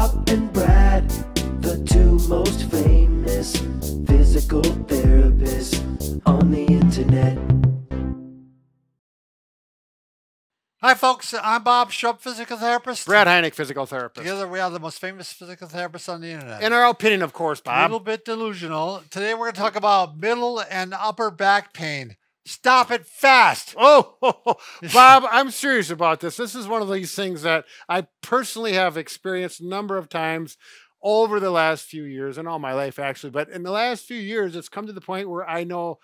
Bob and Brad, the two most famous physical therapists on the internet. Hi folks, I'm Bob Schrupp, physical therapist. Brad Heineck, physical therapist. Together we are the most famous physical therapists on the internet. In our opinion, of course, A Bob. little bit delusional. Today we're going to talk about middle and upper back pain. Stop it fast. Oh, Bob, I'm serious about this. This is one of these things that I personally have experienced a number of times over the last few years, and all my life actually. But in the last few years, it's come to the point where I know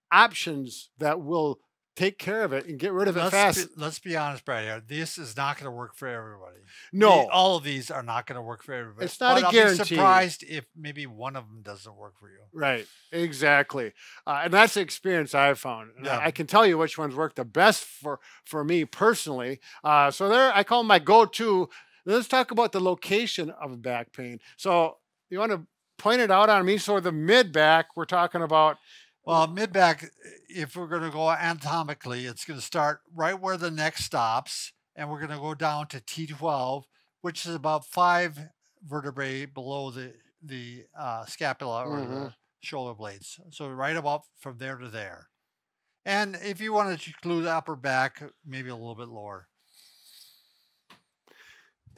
options that will take care of it and get rid of it fast. Let's be honest, Brad. Here, this is not going to work for everybody. No, all of these are not going to work for everybody. It's not a guarantee. I'll be surprised if maybe one of them doesn't work for you. Right, exactly, and that's the experience I've found. And Yeah. I can tell you which ones work the best for me personally. So there, I call them my go-to. Let's talk about the location of back pain. So you want to point it out on me. So the mid back, we're talking about. Well, mid-back, if we're going to go anatomically, it's going to start right where the neck stops, and we're going to go down to T12, which is about 5 vertebrae below the scapula or the shoulder blades. So right about from there to there. And if you want to include the upper back, maybe a little bit lower.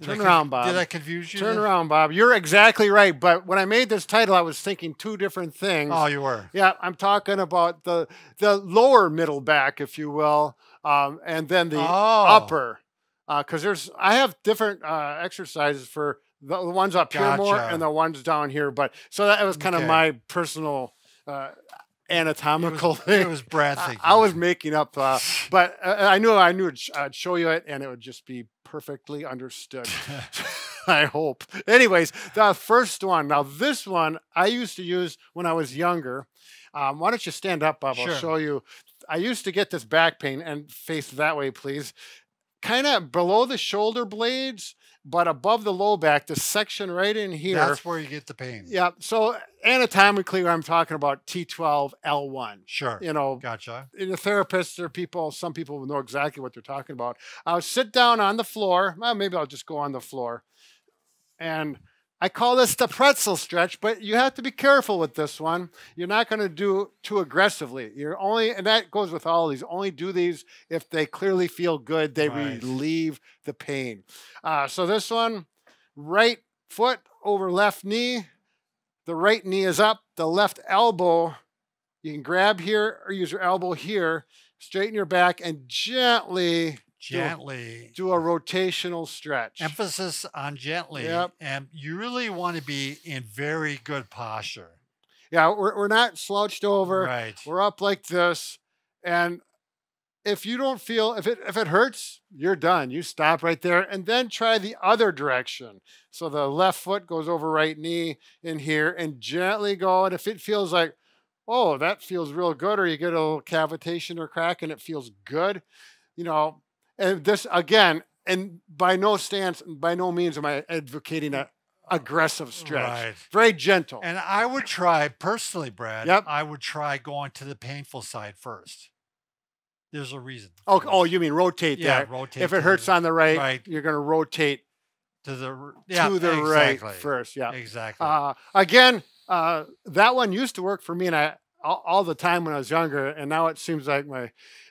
Turn around, Bob. Did I confuse you? Turn around, Bob. You're exactly right. But when I made this title, I was thinking two different things. Oh, you were? Yeah, I'm talking about the lower middle back, if you will, and then the upper. Because I have different exercises for the ones up here more and the ones down here. But so that was kind of my personal anatomical thing. It was Brad thinking. I was making up, but I knew I'd show you it, and it would just be perfectly understood. I hope. Anyways, the first one. Now, this one I used to use when I was younger. Why don't you stand up, Bob? Sure. I'll show you. I used to get this back pain, and face that way, please. Kind of below the shoulder blades, but above the low back, the section right in here. That's where you get the pain. Yeah. So anatomically, I'm talking about T12, L1. Sure. You know, gotcha. The therapists or people, some people will know exactly what they're talking about. I'll sit down on the floor. Well, maybe I'll just go on the floor. And I call this the pretzel stretch, but you have to be careful with this one. You're not going to do too aggressively. You're only, and that goes with all these, only do these if they clearly feel good. They relieve the pain. So this one, right foot over left knee. The right knee is up. The left elbow, you can grab here or use your elbow here. Straighten your back and gently do a rotational stretch. Emphasis on gently. Yep. And you really want to be in very good posture. Yeah, we're not slouched over. Right. We're up like this. And if you don't feel, if it hurts, you're done. You stop right there and then try the other direction. So the left foot goes over right knee in here and gently go. And if it feels like, oh, that feels real good, or you get a little cavitation or crack and it feels good, you know, and this again, and by no means am I advocating an aggressive stretch. Right. Very gentle. And I would try, personally, Brad, Yep. I would try going to the painful side first. There's a reason. Oh, you mean rotate that? Rotate. If it hurts on the right, you're going to rotate to the right first. Yeah, exactly. Again, that one used to work for me, and all the time when I was younger, and now it seems like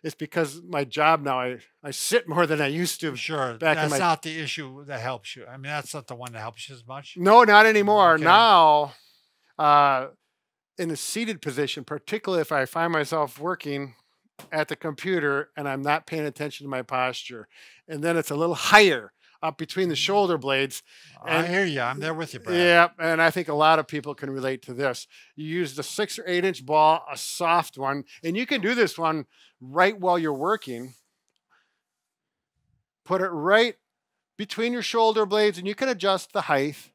it's because my job now, I sit more than I used to. Sure, that's not the issue that helps you. I mean, that's not the one that helps you as much. No, not anymore. Okay. Now, in a seated position, particularly if I find myself working at the computer and I'm not paying attention to my posture, and then it's a little higher up between the shoulder blades. And I hear you. I'm there with you, Brad. Yeah, and I think a lot of people can relate to this. You use the 6 or 8 inch ball, a soft one, and you can do this one right while you're working. Put it right between your shoulder blades, and you can adjust the height.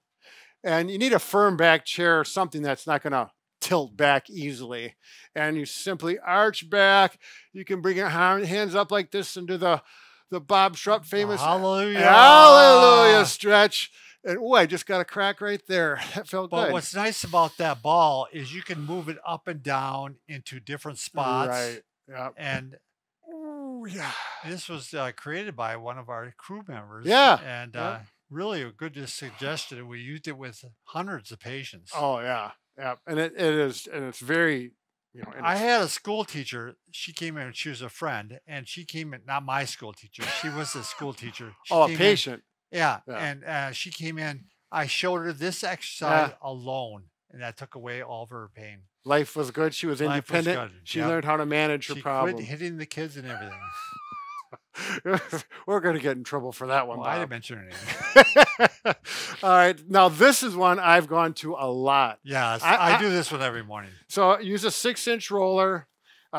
And you need a firm back chair or something that's not going to tilt back easily. And you simply arch back. You can bring your hands up like this and do the Bob Schrupp famous hallelujah stretch. And oh, I just got a crack right there. That felt good. But what's nice about that ball is you can move it up and down into different spots. Right. Yeah. And ooh, yeah. This was created by one of our crew members. Yeah. And really a good suggestion, and we used it with hundreds of patients. Oh yeah, yeah, and it is, and it's very, you know, and I it's, had a school teacher. She came in. She was a friend, and she came in. Not my school teacher. She was a school teacher. She oh, a came in. patient. Yeah, Yeah. and she came in. I showed her this exercise alone, and that took away all of her pain. Life was good. She was Life was independent. good. She Yep. learned how to manage her She problem. quit hitting the kids and everything. We're going to get in trouble for that one, Well, I Bob. didn't mention her name. All right. Now, this is one I've gone to a lot. Yes, I- I do this one every morning. So use a 6-inch roller.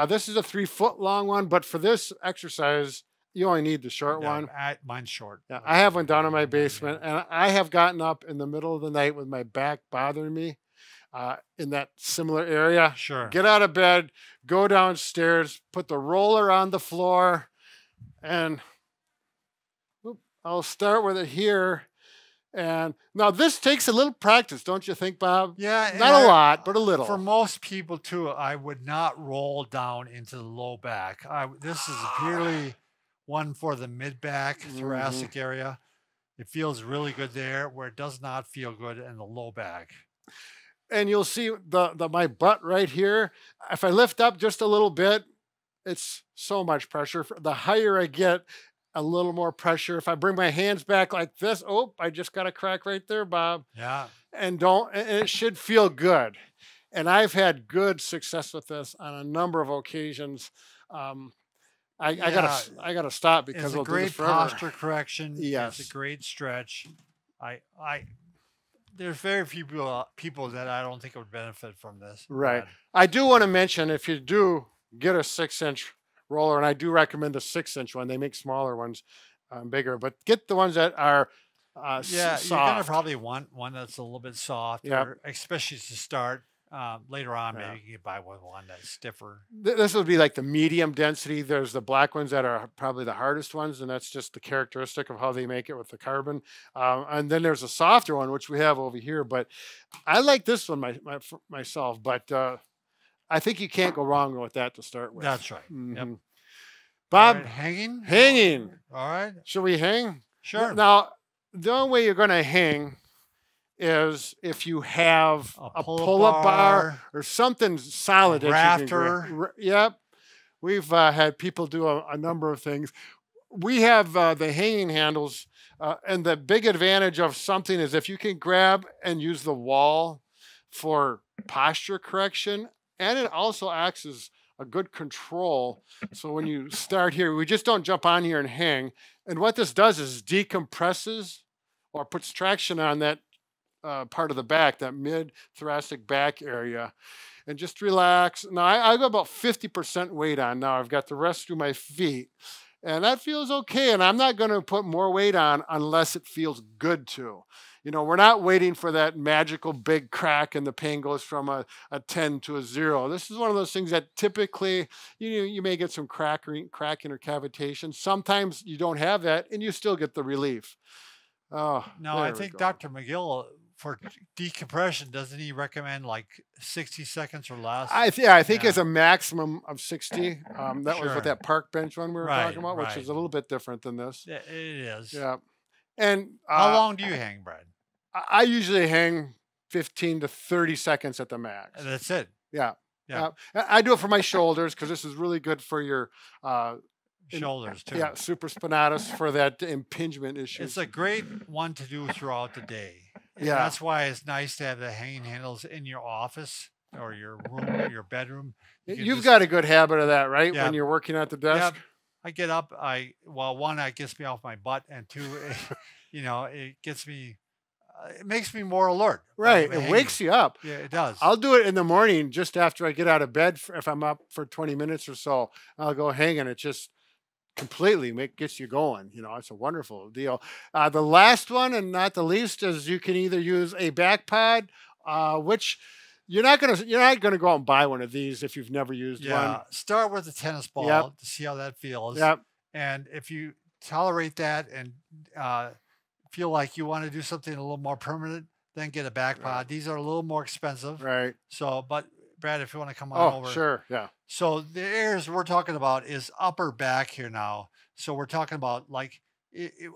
This is a 3-foot long one, but for this exercise, you only need the short Yeah, one. mine's short. Yeah, I have one down in my basement, and I have gotten up in the middle of the night with my back bothering me in that similar area. Sure. Get out of bed, go downstairs, put the roller on the floor, and I'll start with it here. And now this takes a little practice, don't you think, Bob? Yeah, Not a lot, but a little. For most people too, I would not roll down into the low back. This is purely one for the mid back, thoracic area. It feels really good there, where it does not feel good in the low back. And you'll see my butt right here. If I lift up just a little bit, it's so much pressure. The higher I get, a little more pressure. If I bring my hands back like this, oh, I just got a crack right there, Bob. Yeah. And it should feel good. And I've had good success with this on a number of occasions. I gotta stop because It's a we'll do great this forever. posture correction. Yes. It's a great stretch. There's very few people that I don't think would benefit from this. Right. Brad. I do want to mention, if you do get a 6-inch roller, and I do recommend the 6-inch one. They make smaller ones, bigger, but get the ones that are Yeah, soft. you're gonna probably want one that's a little bit soft, Yep. especially to start. Later on, Yeah. maybe you can buy one that's stiffer. This would be like the medium density. There's the black ones that are probably the hardest ones, and that's just the characteristic of how they make it with the carbon. And then there's a softer one, which we have over here. But I like this one myself. But I think you can't go wrong with that to start with. That's right. Yep. Mhm. Bob, All right, hanging. hanging. All right. Should we hang? Sure. Now, the only way you're going to hang is if you have a pull-up bar or something solid. that you can Rafter. Yep. We've had people do a number of things. We have the hanging handles, and the big advantage of something is if you can grab and use the wall for posture correction, and it also acts as a good control. So when you start here, we just don't jump on here and hang. And what this does is decompresses or puts traction on that part of the back, that mid-thoracic back area, and just relax. Now, I go about 50% weight on now. I've got the rest through my feet, and that feels okay. And I'm not going to put more weight on unless it feels good to. You know, we're not waiting for that magical big crack and the pain goes from a 10 to a 0. This is one of those things that typically, you may get some cracking or cavitation. Sometimes you don't have that, and you still get the relief. Oh, No, I think Dr. McGill, for decompression, doesn't he recommend like 60 seconds or less? I think Yeah. it's a maximum of 60. That was Sure. with that park bench one we were Right, talking about, which right. is a little bit different than this. Yeah, it is. Yeah. And How long do you hang, Brad? I usually hang 15 to 30 seconds at the max. That's it. Yeah. Yeah. I do it for my shoulders because this is really good for your Shoulders too. yeah, supraspinatus for that impingement issue. It's a great one to do throughout the day. And Yeah. that's why it's nice to have the hanging handles in your office or your room or your bedroom. You can You've just- got a good habit of that, right? Yeah. When you're working at the desk. Yeah, I get up. One, it gets me off my butt, and two, it gets me. It makes me more alert. Right. It wakes you up. Yeah, it does. I'll do it in the morning just after I get out of bed. If I'm up for 20 minutes or so, I'll go hang, and it just completely gets you going. It's a wonderful deal. The last one, and not the least, is you can either use a back pod, which you're not gonna go out and buy one of these if you've never used one. Start with a tennis ball Yep. to see how that feels. Yep. And if you tolerate that and feel like you want to do something a little more permanent, then get a back pod. These are a little more expensive. Right. So, but Brad, if you want to come on Oh, over. sure. Yeah. So the areas we're talking about is upper back here now. So we're talking about I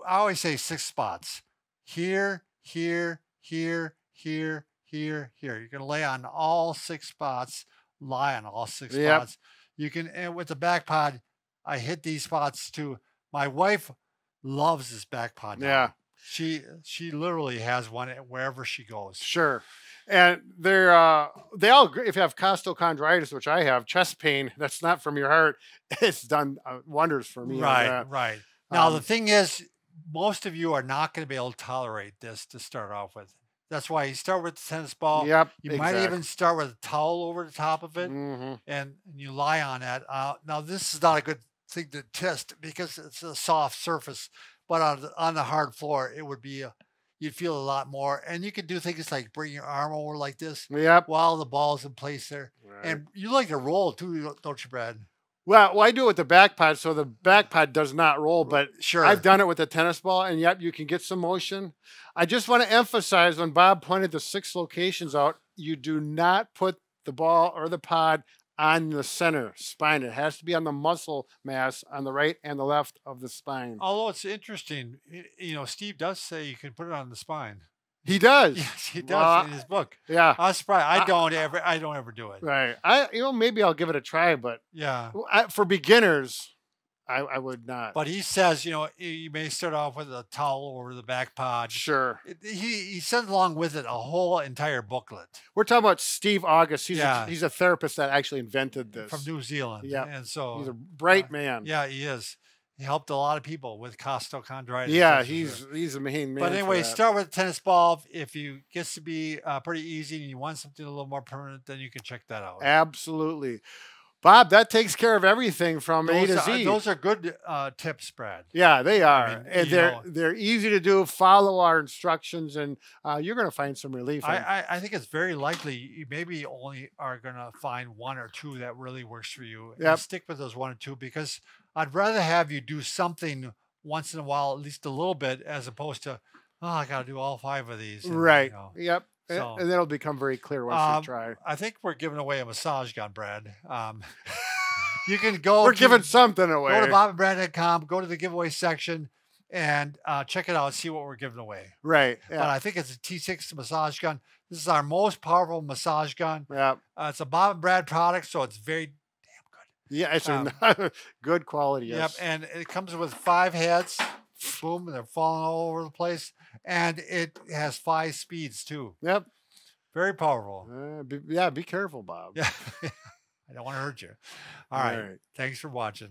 always say 6 spots. here, here, here, here, here, here. You're going to lay on all 6 spots, lie on all 6 Yep. spots. You can, and with the back pod, I hit these spots too. My wife loves this back pod now. Yeah. She literally has one wherever she goes. Sure. And they all agree. If you have costochondritis, which I have, chest pain, that's not from your heart, it's done wonders for me. Right, right. Now, the thing is, most of you are not going to be able to tolerate this to start off with. That's why you start with the tennis ball. Yep. You might even start with a towel over the top of it, Mm-hmm. and you lie on that. Now, this is not a good thing to test because it's a soft surface, but on the hard floor, it would be you'd feel a lot more. And you can do things like bring your arm over like this Yep. while the ball's in place there. Right. And you like to roll too, don't you, Brad? Well, I do it with the back pod, so the back pod does not roll, but Sure. I've done it with the tennis ball, and yep, you can get some motion. I just want to emphasize when Bob pointed the 6 locations out, you do not put the ball or the pod on the center spine. It has to be on the muscle mass on the right and the left of the spine. Although it's interesting, Steve does say you can put it on the spine. He does. Yes, he does in his book. Yeah. I was surprised. I don't ever do it. Right. Maybe I'll give it a try, but Yeah. For beginners, I would not. But he says, you may start off with a towel over the back pod. Sure. He sends along with it a whole entire booklet. We're talking about Steve August. He's Yeah. he's a therapist that actually invented this. From New Zealand. Yeah. And so He's a bright man. Yeah, he is. He helped a lot of people with costochondritis. Yeah, that's for sure. he's the main man. But for anyway, that. start with a tennis ball. If you gets to be pretty easy and you want something a little more permanent, then you can check that out. Absolutely. Bob, that takes care of everything from A to Z. Those are good tips, Brad. Yeah, they are. I mean, And they're easy to do. Follow our instructions, and you're going to find some relief. I think it's very likely you maybe only are going to find 1 or 2 that really works for you. Yep. And stick with those 1 or 2 because I'd rather have you do something once in a while, at least a little bit, as opposed to, I got to do all 5 of these. And, Right. Yep. So, and that'll become very clear once you try. I think we're giving away a massage gun, Brad. You can go. We're giving something away. Go to bobandbrad.com, go to the giveaway section, and check it out and see what we're giving away. Right. Yeah. But I think it's a T6 massage gun. This is our most powerful massage gun. Yeah. It's a Bob and Brad product, so it's very damn good. Yeah, it's good quality. Yes. Yep, and it comes with 5 heads. Boom, they're falling all over the place. And it has 5 speeds, too. Yep. Very powerful. Be careful, Bob. Yeah. I don't want to hurt you. All right. Thanks for watching.